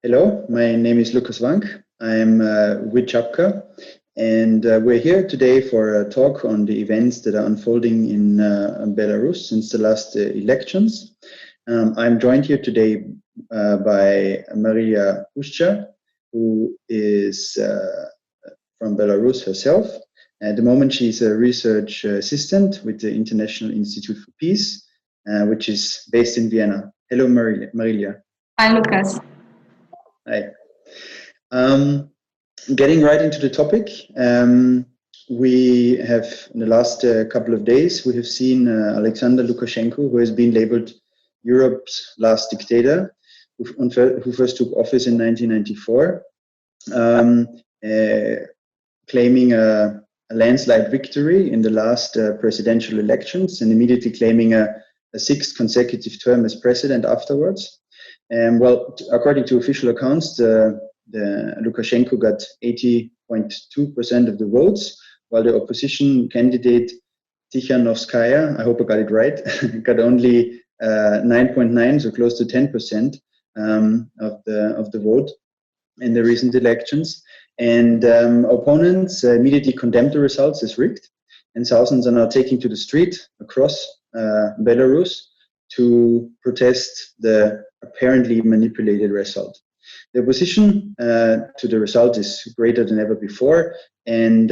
Hello, my name is Lukas Wank. I'm with Shabka, and we're here today for a talk on the events that are unfolding in Belarus since the last elections. I'm joined here today by Marylia Hushcha, who is from Belarus herself. At the moment, she's a research assistant with the International Institute for Peace, which is based in Vienna. Hello, Marylia. Hi, Lukas. Hi. Getting right into the topic, we have in the last couple of days, we have seen Alexander Lukashenko, who has been labeled Europe's last dictator, who first took office in 1994, claiming a landslide victory in the last presidential elections and immediately claiming a sixth consecutive term as president afterwards. Well, according to official accounts, the Lukashenko got 80.2% of the votes, while the opposition candidate Tikhanovskaya, I hope I got it right, got only 9.9, so close to 10% of the vote in the recent elections. And opponents immediately condemned the results as rigged, and thousands are now taking to the street across Belarus to protest the apparently manipulated result. The opposition to the result is greater than ever before, and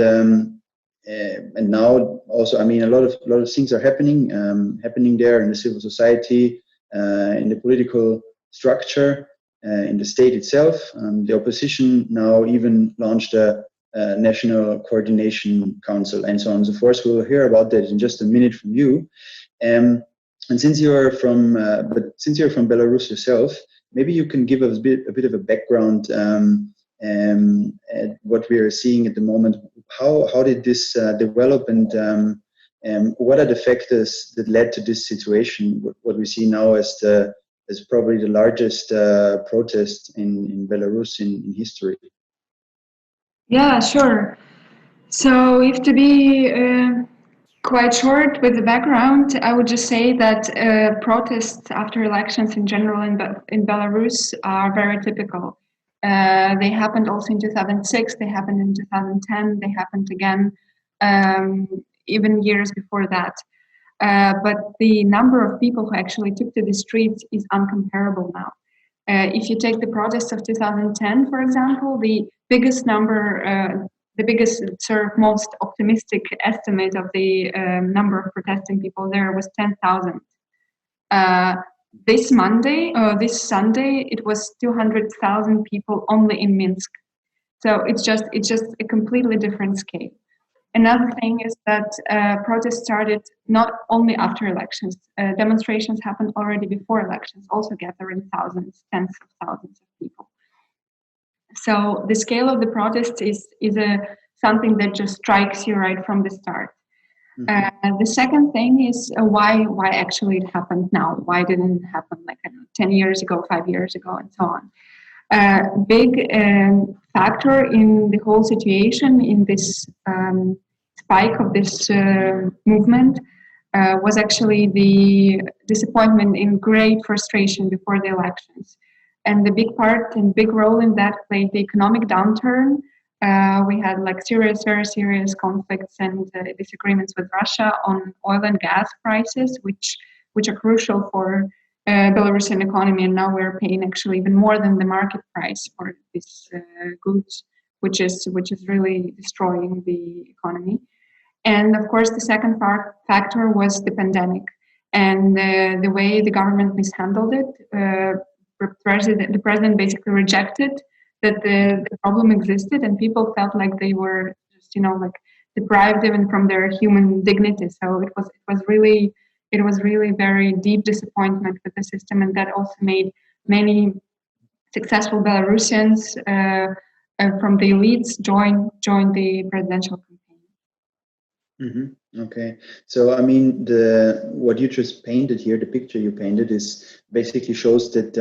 now also, I mean, a lot of things are happening there in the civil society, in the political structure, in the state itself. The opposition now even launched a national coordination council, and so on and so forth. We'll hear about that in just a minute from you. And since you're from Belarus yourself, maybe you can give us a bit of a background at what we are seeing at the moment. How did this develop, and what are the factors that led to this situation? What we see now as probably the largest protest in Belarus in history. Yeah, sure. So, if to be quite short with the background, I would just say that protests after elections in general in Belarus are very typical. They happened also in 2006, they happened in 2010, they happened again even years before that. But the number of people who actually took to the streets is uncomparable now. If you take the protests of 2010, for example, the biggest number, the biggest sort of most optimistic estimate of the number of protesting people there was 10,000. This Sunday, it was 200,000 people only in Minsk. So it's just a completely different scale. Another thing is that protests started not only after elections. Demonstrations happened already before elections, also gathering thousands, tens of thousands of people. So the scale of the protest is something that just strikes you right from the start. Mm-hmm. The second thing is why actually it happened now? Why didn't it happen like 10 years ago, 5 years ago, and so on? Big factor in the whole situation, in this spike of this movement, was actually the disappointment and great frustration before the elections. And the big part and big role in that played the economic downturn. We had like very serious conflicts and disagreements with Russia on oil and gas prices, which are crucial for Belarusian economy, and now we're paying actually even more than the market price for these goods, which is really destroying the economy. And of course, the second factor was the pandemic and the way the government mishandled it. The president basically rejected that the problem existed, and people felt like they were just like deprived even from their human dignity. So it was really very deep disappointment with the system, and that also made many successful Belarusians from the elites join the presidential campaign. Mm-hmm. Okay, so I mean, what you just painted here, the picture you painted, is basically shows that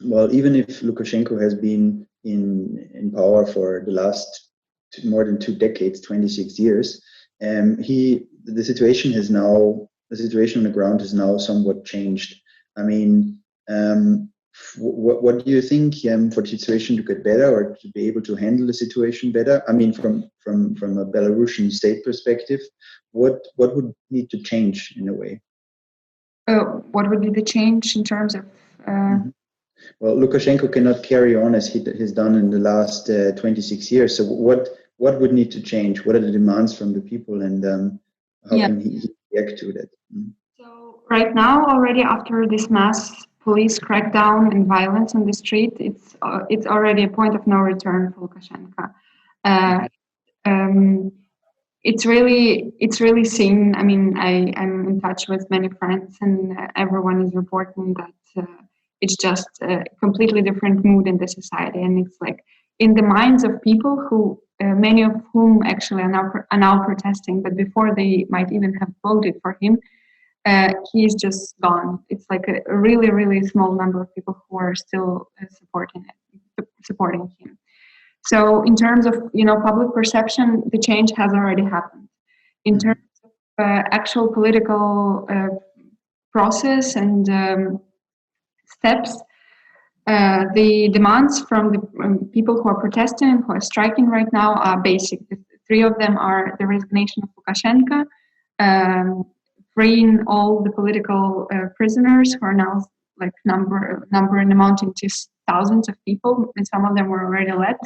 well, even if Lukashenko has been in power for the last more than 2 decades, 26 years, the situation on the ground has now somewhat changed. I mean, what do you think for the situation to get better or to be able to handle the situation better? I mean, from a Belarusian state perspective, what would need to change in a way? What would be the change in terms of? Well, Lukashenko cannot carry on as he has done in the last 26 years. So what would need to change? What are the demands from the people, and how can he react to that? So right now, already after this mass police crackdown and violence on the street, it's already a point of no return for Lukashenko. It's really seen. I mean, I'm in touch with many friends, and everyone is reporting that it's just a completely different mood in the society, and it's like in the minds of people who many of whom actually are now protesting, but before they might even have voted for him, he is just gone. It's like a really, really small number of people who are still supporting him. So in terms of public perception, the change has already happened. In terms of actual political process and steps, the demands from the people who are protesting, who are striking right now, are basic. The three of them are the resignation of Lukashenko, freeing all the political prisoners who are now like number and amounting to thousands of people, and some of them were already let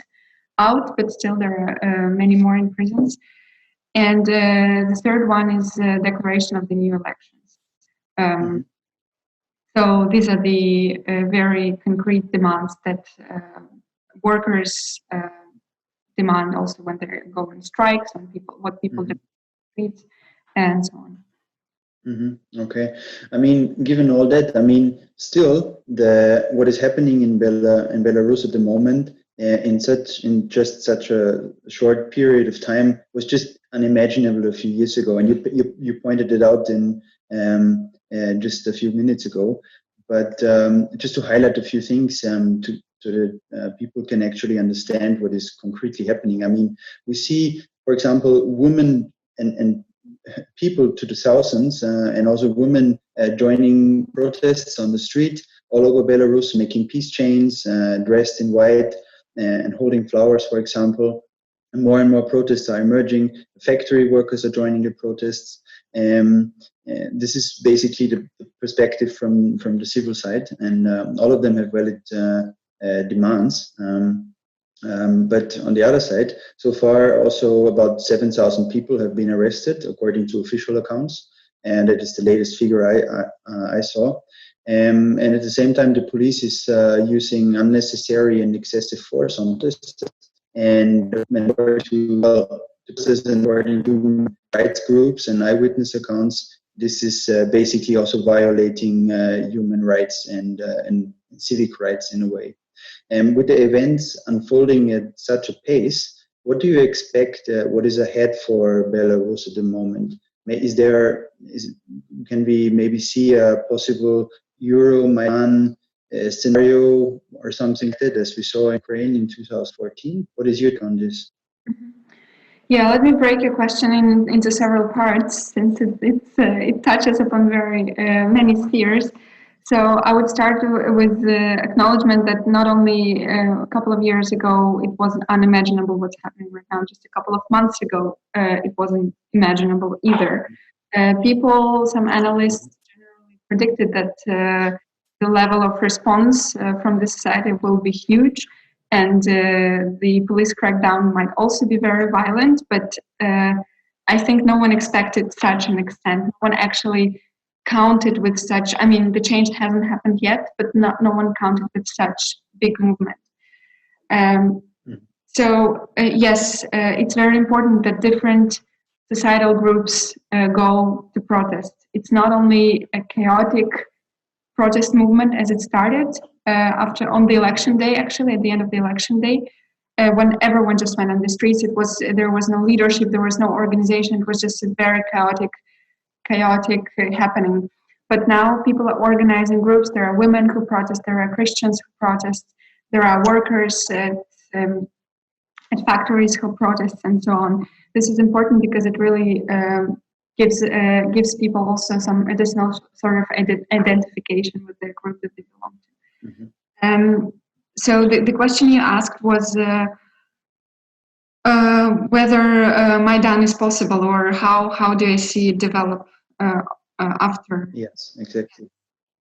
out, but still there are many more in prisons. And the third one is declaration of the new elections. So these are the very concrete demands that workers demand also when they go on strikes, and what people do, and so on. Okay. I mean, given all that, I mean, still what is happening in Belarus at the moment in just such a short period of time was just unimaginable a few years ago, and you pointed it out in just a few minutes ago. But just to highlight a few things to the people can actually understand what is concretely happening. I mean, we see, for example, women and people to the thousands, and also women joining protests on the street all over Belarus, making peace chains, dressed in white and holding flowers, for example. And more protests are emerging. Factory workers are joining the protests. This is basically the perspective from the civil side, and all of them have valid demands. But on the other side, so far also about 7,000 people have been arrested, according to official accounts, and that is the latest figure I saw. And at the same time, the police is using unnecessary and excessive force on protesters, and according to human rights groups and eyewitness accounts, this is basically also violating human rights and civic rights in a way. And with the events unfolding at such a pace, what do you expect? What is ahead for Belarus at the moment? Can we maybe see a possible Euro-Maidan scenario or something like that, as we saw in Ukraine in 2014? What is your take on this? Yeah, let me break your question into several parts, since it touches upon very many spheres. So I would start with the acknowledgement that not only a couple of years ago it was unimaginable what's happening right now, just a couple of months ago it wasn't imaginable either. Some analysts generally predicted that the level of response from the society will be huge, and the police crackdown might also be very violent, but I think no one expected such an extent. No one actually counted with such, I mean, the change hasn't happened yet, but no one counted with such big movement. So yes, it's very important that different societal groups go to protest. It's not only a chaotic protest movement as it started on the election day, actually at the end of the election day, when everyone just went on the streets. There was no leadership, there was no organization. It was just a very chaotic happening. But now people are organizing groups. There are women who protest, there are Christians who protest, there are workers at factories who protest, and so on. This is important because it really gives people also some additional sort of identification with the group that they belong to. So the question you asked was whether Maidan is possible, or how do I see it develop after? Yes, exactly.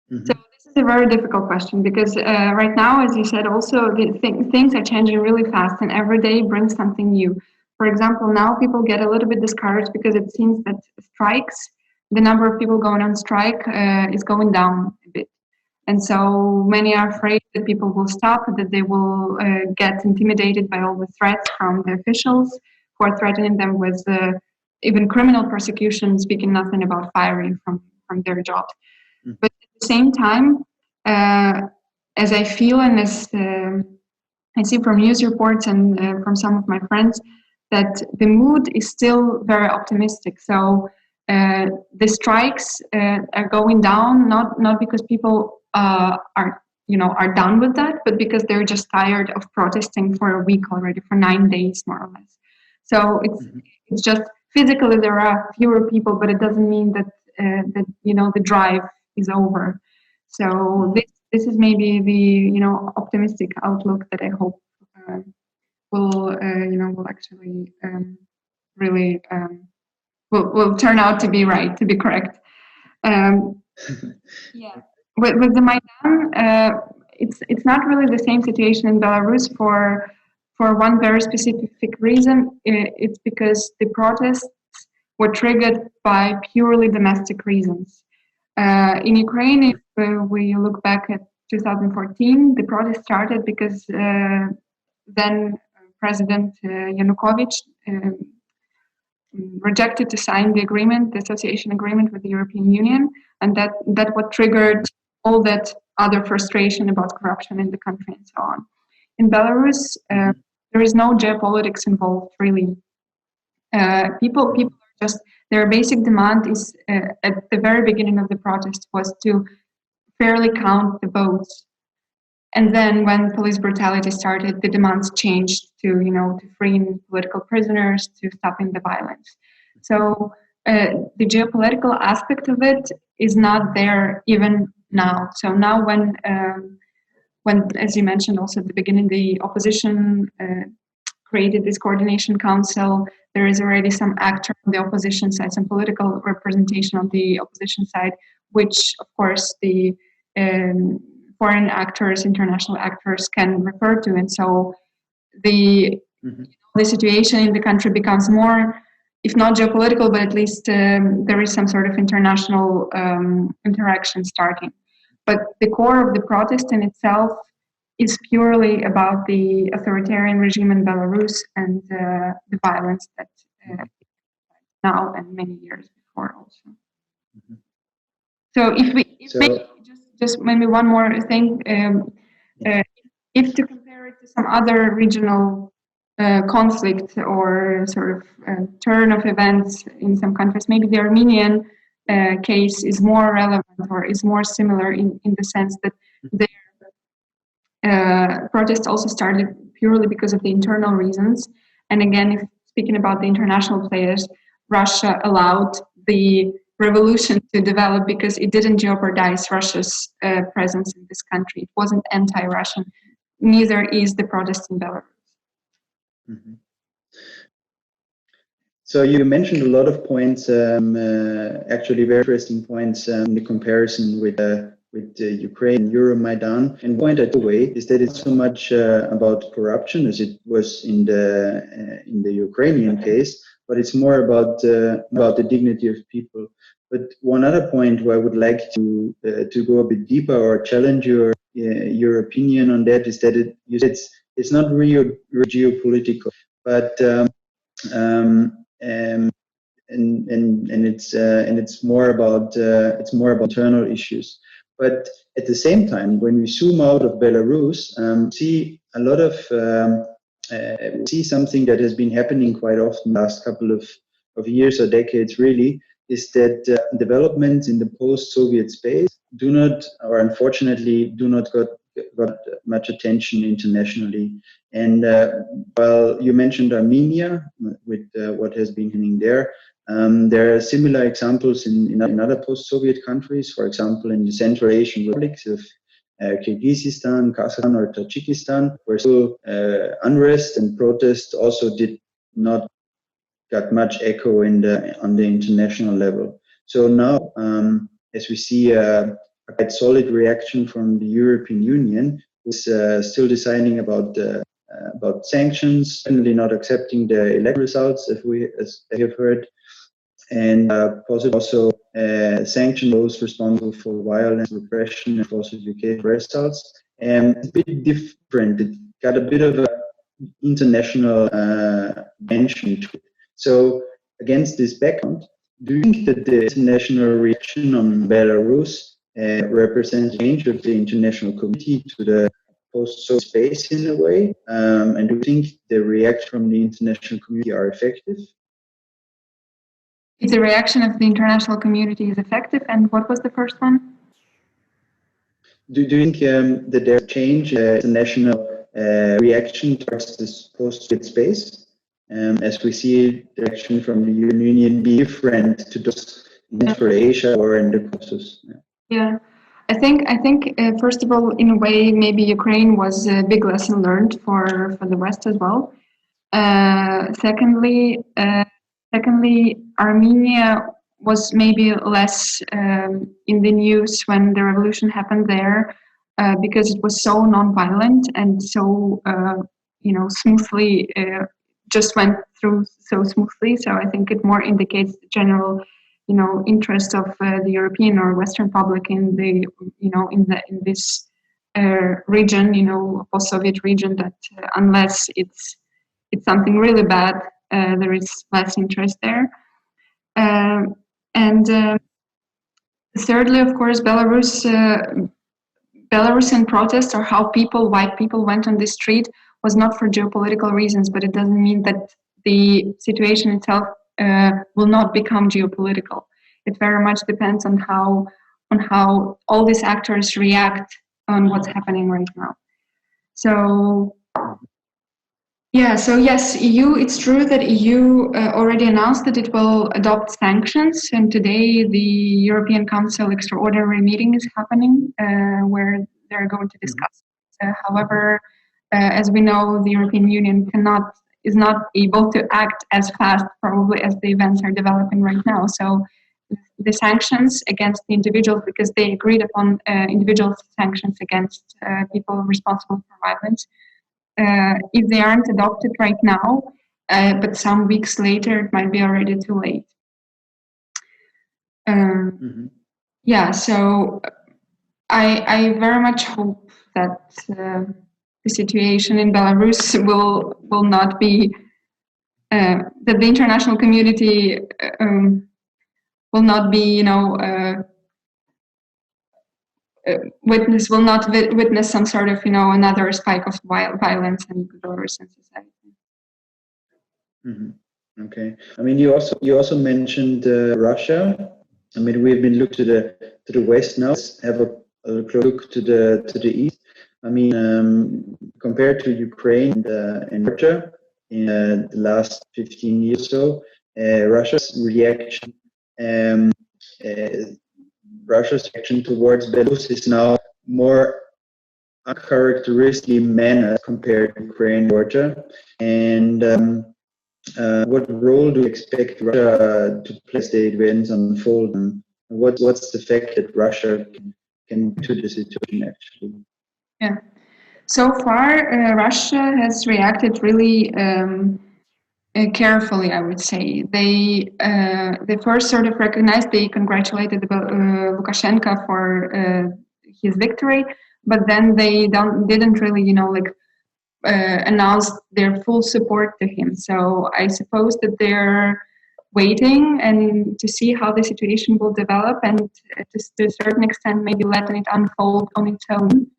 So this is a very difficult question, because right now, as you said, also things are changing really fast, and every day brings something new. For example, now people get a little bit discouraged because it seems that strikes, the number of people going on strike is going down a bit. And so many are afraid that people will stop, that they will get intimidated by all the threats from the officials who are threatening them with even criminal prosecution, speaking nothing about firing from their jobs. But at the same time, as I feel and as I see from news reports and from some of my friends, that the mood is still very optimistic. So the strikes are going down, not because people are done with that, but because they're just tired of protesting for a week already, for 9 days more or less. So it's just physically there are fewer people, but it doesn't mean that the drive is over. So this is maybe the optimistic outlook that I hope will actually really will turn out to be right, to be correct. Yeah, with the Maidan, it's not really the same situation in Belarus for one very specific reason. It's because the protests were triggered by purely domestic reasons. In Ukraine, if we look back at 2014, the protest started because then President Yanukovych rejected to sign the agreement, the association agreement with the European Union, and that what triggered all that other frustration about corruption in the country and so on. In Belarus, there is no geopolitics involved, really. People are just, their basic demand is at the very beginning of the protest was to fairly count the votes. And then when police brutality started, the demands changed to freeing political prisoners, to stopping the violence. So the geopolitical aspect of it is not there even now. So now when, as you mentioned also at the beginning, the opposition created this coordination council, there is already some actor on the opposition side, some political representation on the opposition side, which of course the foreign actors, international actors can refer to. And so the situation in the country becomes more, if not geopolitical, but at least there is some sort of international interaction starting. But the core of the protest in itself is purely about the authoritarian regime in Belarus and the violence that now and many years before also. So just maybe one more thing, if to compare it to some other regional conflict or sort of turn of events in some countries, maybe the Armenian case is more relevant or is more similar in the sense that their protests also started purely because of the internal reasons. And again, if speaking about the international players, Russia allowed the revolution to develop because it didn't jeopardize Russia's presence in this country. It wasn't anti-Russian. Neither is the protest in Belarus. So you mentioned a lot of points, actually very interesting points in the comparison with Ukraine, Euromaidan. And point I took away is that it's so much about corruption as it was in the Ukrainian case, but it's more about the dignity of people. But one other point where I would like to go a bit deeper or challenge your opinion on that is that it's not really geopolitical, but it's more about internal issues. But at the same time, when we zoom out of Belarus, see a lot of see something that has been happening quite often the last couple of years or decades, really, is that developments in the post-Soviet space do not, or unfortunately, do not got much attention internationally. And while you mentioned Armenia with what has been happening there, there are similar examples in other post-Soviet countries, for example, in the Central Asian republics of Kyrgyzstan, Kazakhstan, or Tajikistan, where still unrest and protest also did not got much echo on the international level. So now, as we see a quite solid reaction from the European Union, who's still deciding about sanctions, certainly not accepting the election results, as we have heard, and possibly also sanction those responsible for violence, repression, and falsification of results. And it's a bit different. It got a bit of an international dimension to it. So, against this background, do you think that the international reaction on Belarus represents a change of the international community to the post-Soviet space in a way? And do you think the reaction from the international community are effective? If the reaction of the international community is effective, and what was the first one? Do you think that there's a change in the international reaction towards this post-Soviet space? As we see the reaction from the Union be different to those in Central Asia or in the Caucasus. Yeah, I think first of all, in a way, maybe Ukraine was a big lesson learned for the West as well. Secondly, Armenia was maybe less in the news when the revolution happened there because it was so non-violent and so smoothly. Just went through so smoothly. So I think it more indicates the general, interest of the European or Western public in the, in this region, post-Soviet region. That unless it's something really bad, there is less interest there. And thirdly, of course, Belarusian protests, or how white people went on the street, was not for geopolitical reasons, but it doesn't mean that the situation itself will not become geopolitical. It very much depends on how all these actors react on what's happening right now. So yes, EU. It's true that EU already announced that it will adopt sanctions, and today the European Council extraordinary meeting is happening where they're going to discuss. However, as we know, the European Union is not able to act as fast, probably, as the events are developing right now. So the sanctions against the individuals, because they agreed upon individual sanctions against people responsible for violence, if they aren't adopted right now, but some weeks later, it might be already too late. Yeah, so I very much hope that the situation in Belarus will not be that the international community will not be witness some sort of another spike of violence in Belarusian society. Mm-hmm. Okay. I mean, you also mentioned Russia. I mean, we've been looking to the west now. Let's have a close look to the east. I mean, compared to Ukraine and Georgia in the last 15 years or so, Russia's reaction towards Belarus is now more uncharacteristically mannered compared to Ukraine and Georgia. And what role do you expect Russia to play as the events unfold? And what's the fact that Russia can do the situation actually? Yeah. So far, Russia has reacted really carefully, I would say. They first sort of recognized, they congratulated Lukashenko for his victory, but then they didn't really, announce their full support to him. So I suppose that they're waiting and to see how the situation will develop, and to a certain extent maybe letting it unfold on its own.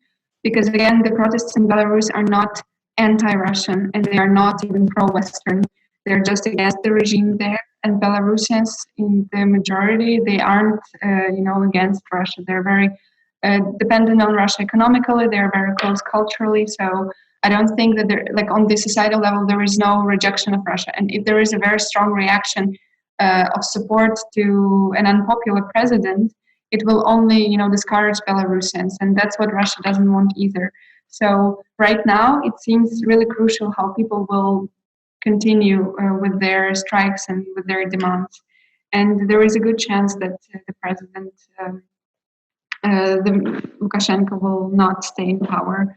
Because again, the protests in Belarus are not anti-Russian, and they are not even pro-Western. They're just against the regime there. And Belarusians, in the majority, they aren't, against Russia. They're very dependent on Russia economically. They're very close culturally. So I don't think that on the societal level, there is no rejection of Russia. And if there is a very strong reaction of support to an unpopular president, it will only, discourage Belarusians, and that's what Russia doesn't want either. So right now, it seems really crucial how people will continue with their strikes and with their demands. And there is a good chance that the president, Lukashenko, will not stay in power.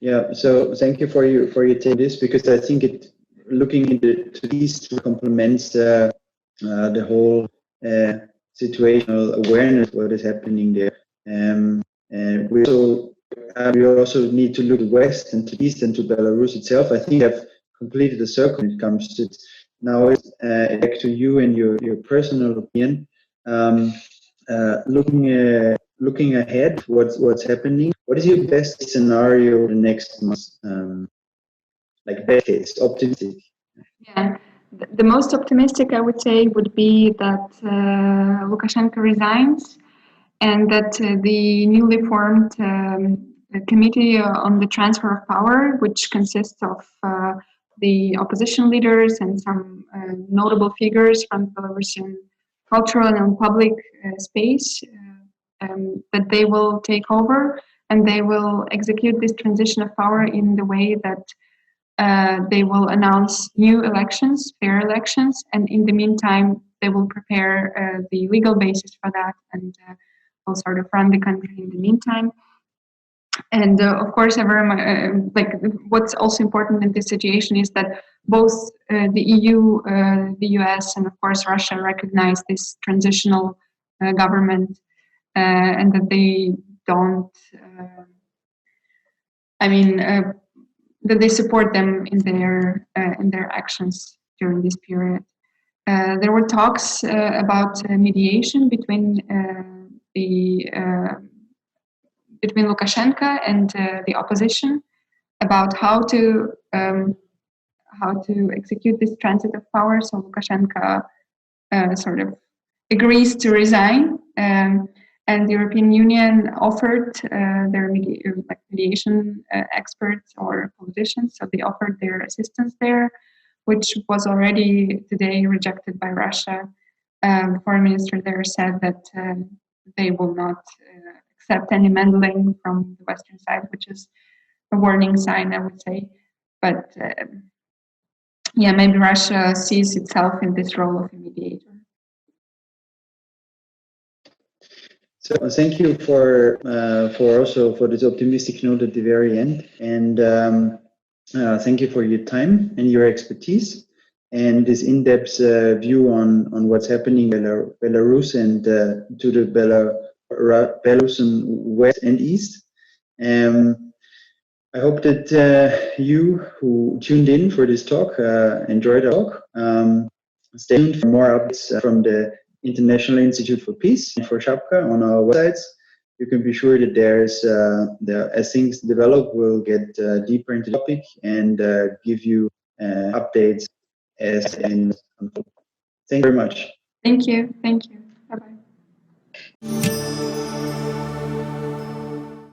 Yeah. So thank you for your take on this, because I think looking into these complements the whole situational awareness of what is happening there. And we also need to look west and to east and to Belarus itself. I think I've completed the circle when it comes to it. Now it's back to you and your personal opinion. Looking ahead, what's happening? What is your best scenario the next month? Like best case, optimistic. Yeah, the most optimistic I would say would be that Lukashenko resigns, and that the newly formed committee on the transfer of power, which consists of the opposition leaders and some notable figures from Belarusian cultural and public space, that they will take over and they will execute this transition of power in the way that they will announce new elections, fair elections, and in the meantime, they will prepare the legal basis for that and will sort of run the country in the meantime. And of course, what's also important in this situation is that both the EU, the US, and of course Russia recognize this transitional government, and that they don't. That they support them in their actions during this period. There were talks about mediation between Lukashenko and the opposition about how to execute this transit of power. So Lukashenko sort of agrees to resign, and the European Union offered their mediation experts or politicians. So they offered their assistance there, which was already today rejected by Russia. The foreign minister there said that they will not accept any meddling from the Western side, which is a warning sign, I would say. But maybe Russia sees itself in this role of a mediator. So thank you for this optimistic note at the very end, and thank you for your time and your expertise and this in-depth view on what's happening in Belarus and to the Belarusian west and east. I hope that you who tuned in for this talk enjoyed the talk. Stay tuned for more updates from the International Institute for Peace and for Shabka on our websites. You can be sure that as things develop, we'll get deeper into the topic and give you updates as things unfold. Thank you very much. Thank you. Bye-bye.